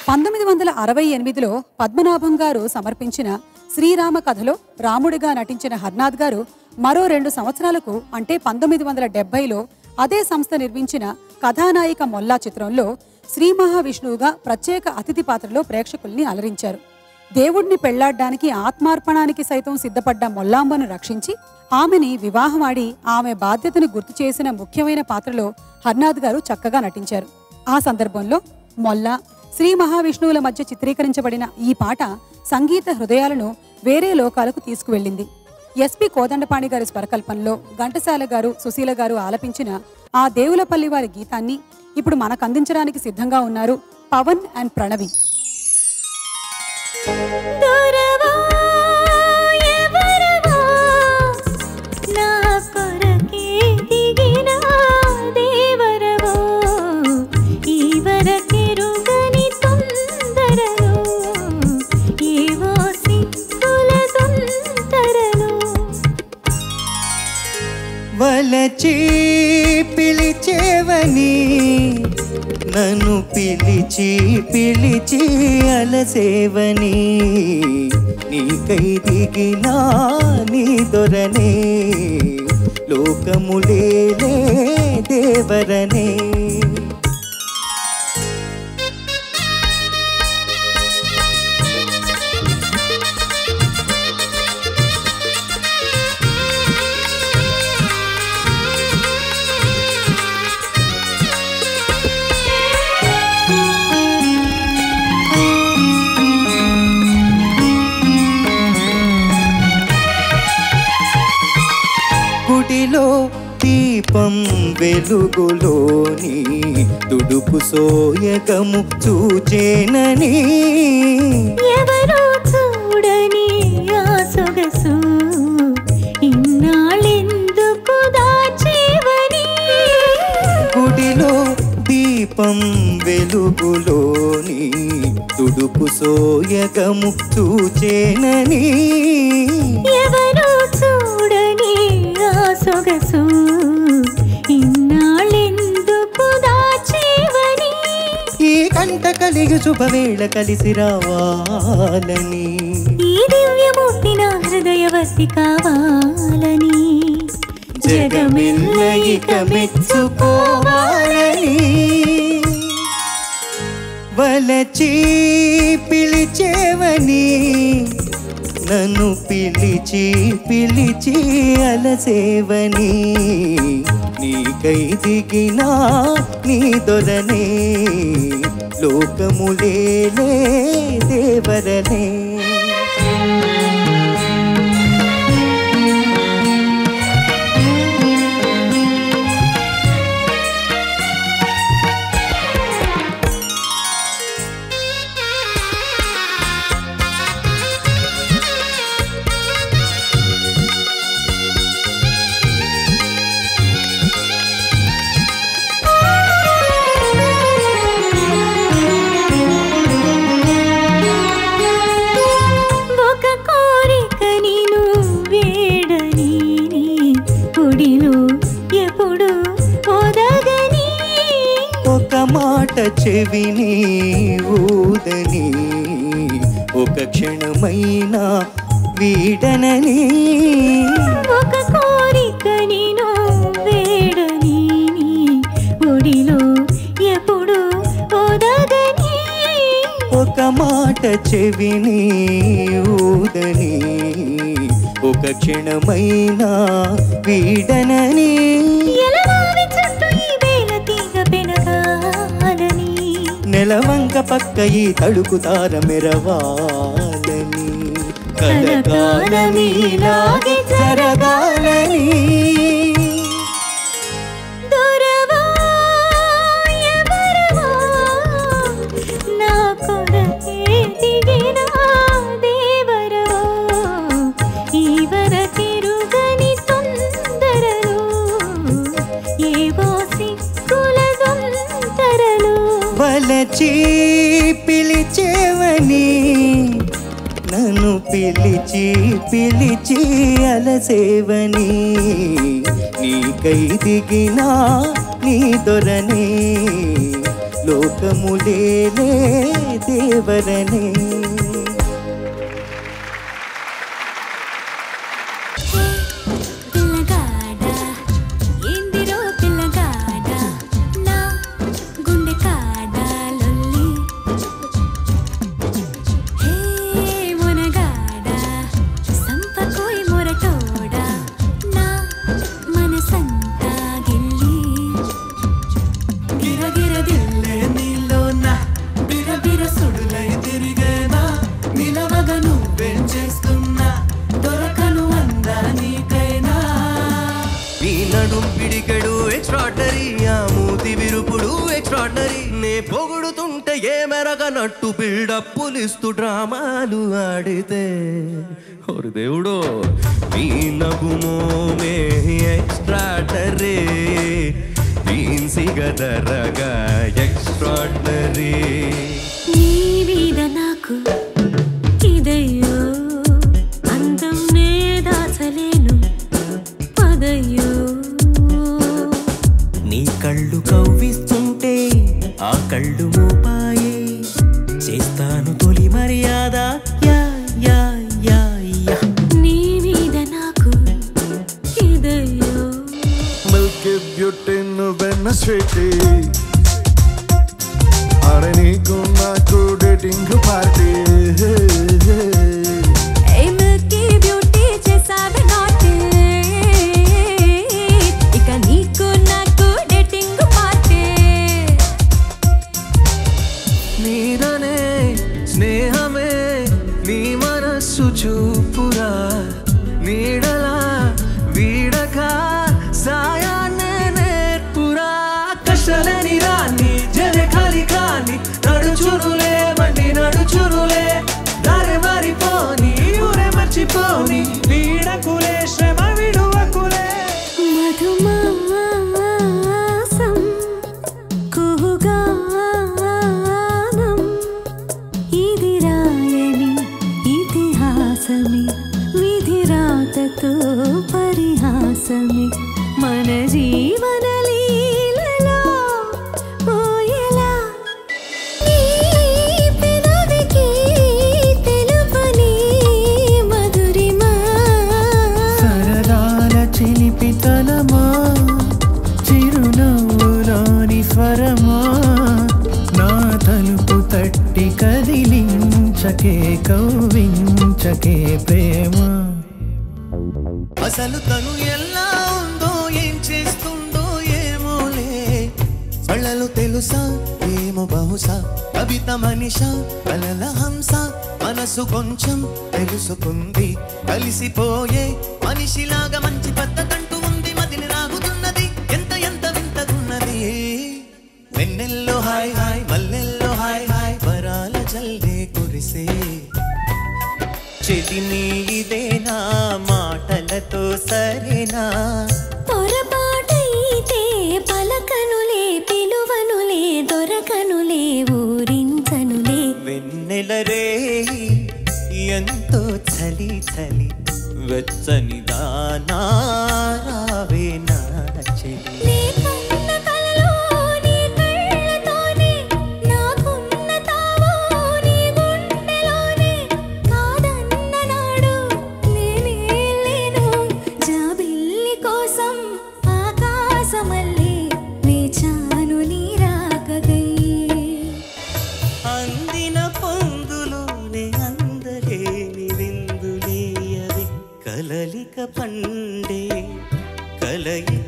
1968లో పద్మనాభం గారు సమర్పించిన శ్రీరామ కథలో రాముడిగా నటించిన హర్నాథ్ గారు మరో 2 సంవత్సరాలకు అంటే 1970లో అదే సంస్థ నిర్మించిన కథానాయిక మొల్లా చిత్రంలో శ్రీ మహావిష్ణువుగా ప్రత్యేక అతిథి పాత్రలో ప్రేక్షకుల్ని అలరించారు. దేవుడిని పెళ్లాడ్డానికి ఆత్మార్పణానికి సైతం సిద్ధపడ్డ మొల్లాంబను రక్షించి ఆమెని వివాహమాడి ఆమె బాధ్యతను గుర్తు చేసిన ముఖ్యమైన పాత్రలో హర్నాథ్ గారు చక్కగా నటించారు. ఆ సందర్భంలో మొల్లా శ్రీ మహావిష్ణువుల మధ్య చిత్రీకరించబడిన ఈ పాట సంగీత హృదయాలను వేరే లోకాలకు తీసుకువెళ్ళింది. ఎస్పి కోదండపాణి గారి స్వరకల్పనలో ఘంటసాల గారు, సుశీల గారు ఆలపించిన ఆ దేవులపల్లి వారి గీతాన్ని ఇప్పుడు మనకు అందించడానికి సిద్ధంగా ఉన్నారు పవన్ అండ్ ప్రణవి. వలచి పిలిచేవని నన్ను పిలిచి పిలిచి అలసేవని నీకై దిగినా నీ దొరనే లోకములేలే దేవరనే. గుడిలో దీపం వెలుగులోని తుడుపు సోయగము చూచేనని ఎవరో చూడని ఆ సొగసు ఇన్నాళ్ళెందుకు దాచేవని. గుడిలో దీపం వెలుగులోని తుడుపు సోయగము చూచేనని ఎవరో చూడని ఆ సొగసు ఇన్నాళ్ళెందుకు దాచేవని. ఈ కంట కలిగి శుభవేళ కలిసి రావాలని ఈ దివ్యమూర్తి నా హృదయవతి కావాలని జగమెల్ల ఇక మెచ్చుకోవాలని. వలచి పిలిచేవని నన్ను పిలిచి పిలిచి అలసేవని నీకై దిగినా నీ దొరనే లోకములేలే దేవరనే. ఒక మాట చెవిని ఊదని ఒక క్షణమైనా వీడనని ఒక కోరిక నేను వేడని ఒడిలో ఎప్పుడు ఓదగని. ఒక మాట చెవిని ఊదని ఒక క్షణమైనా వీడనని నెలవంక పక్క ఈ తడుకు తార మెరవాలని కలకాలమీలాగే జరగాలని. నా కొరకే దిగిన దేవరో ఈవర తిరుగని తొందరలో ఏవో సిక్కుల దొంతరలో. వలచి పిలిచేవని నన్ను పిలిచి పిలిచి అలసేవని నీకై దిగినా నీ దొరనే లోకములేలే దేవరనే. పొగుడుతుంటే ఏ మెరగనట్టు బిల్డప్పులిస్తూ డ్రామాలు ఆడితే ఓరి దేవుడు నీ నగుమోమే ఎక్స్ట్రాడరీ దీన్సిగదరగా ఎక్స్ట్రాడరీ నీ మీద నాకు ఇదయ్యో అందం నే దాచలేను పదయ్యో నీ కళ్ళు కవ్విస్తుంటే ఆ కళ్ళు మోపాయే చేస్తాను తొలి మర్యాద యా యా యా యా నీ మీద నాకు ఇదయ్యో మిల్కీ బ్యూటీ నువ్వెన్న స్వీటీ అరే నీకు నాకు డేటింగ్ పార్టీ ఏ మిల్కీ బ్యూటీ చేసావే నాటి ఇక నీకు నాకు డేటింగ్ పార్టీ నీదనే స్నేహమే నీ మనస్సు చూపురా నీడలా వీడక సాయాన్నే నేర్పురా కష్టలని రాని జరే ఖాళీ కాని నడుచురులే బండి నడుచురులే దారి మారిపోని ఊరే మర్చిపోని వీడకులే శ్రమ విడువకులే మధుమాసం కుహుగానం ఇది రాయని ఇతిహాసమి విధి రాతతో పరిహాసమి మన జీవన లీలలో పోయేలా నీ పెదవికి తెలుపని మధురిమా సరదాల చిలిపితనమా చిరునవ్వులోని స్వరమా నా తలుపు తట్టి కదిలించకే కవ్వించకే ప్రేమ. అసలు తను ఎలా ఉందో ఏం చేస్తుందో ఏమోలే కళ్ళలు తెలుసా ఏమో బహుశా కవిత మనిషా కలల హంస మనసు కొంచెం తెలుసుకుంది కలిసిపోయే మనిషిలాగా మంచి పద్ధతంటూ ఉంది మదిని రాగుతున్నది ఎంత ఎంత వింతగున్నది వెన్నెల్లో హాయ్ హాయ్ మల్లెల్లో హాయ్ హాయ్ వరాల జల్దే కురిసే చెలిని ఇదేనా మాటలతో సరేనా పొరపాటైతే పలకనులే పిలువనులే దొరకనులే ఊరించనులే వెన్నెల రే ఎంతో చలి చలి వెచ్చని దానా రావే నా చెలి నీకున్న కలలో నీ కళ్ళతోనే నాకున్న తావో నీ గుండెలోనే కాదన్న నాడు నేనే లేను జాబిల్లి కోసం ఆకాశమల్లే వేచాను నీ రాకగై అందిన పొందులోనే అందలేని విందులేయవి కలలిక పండే కలయిక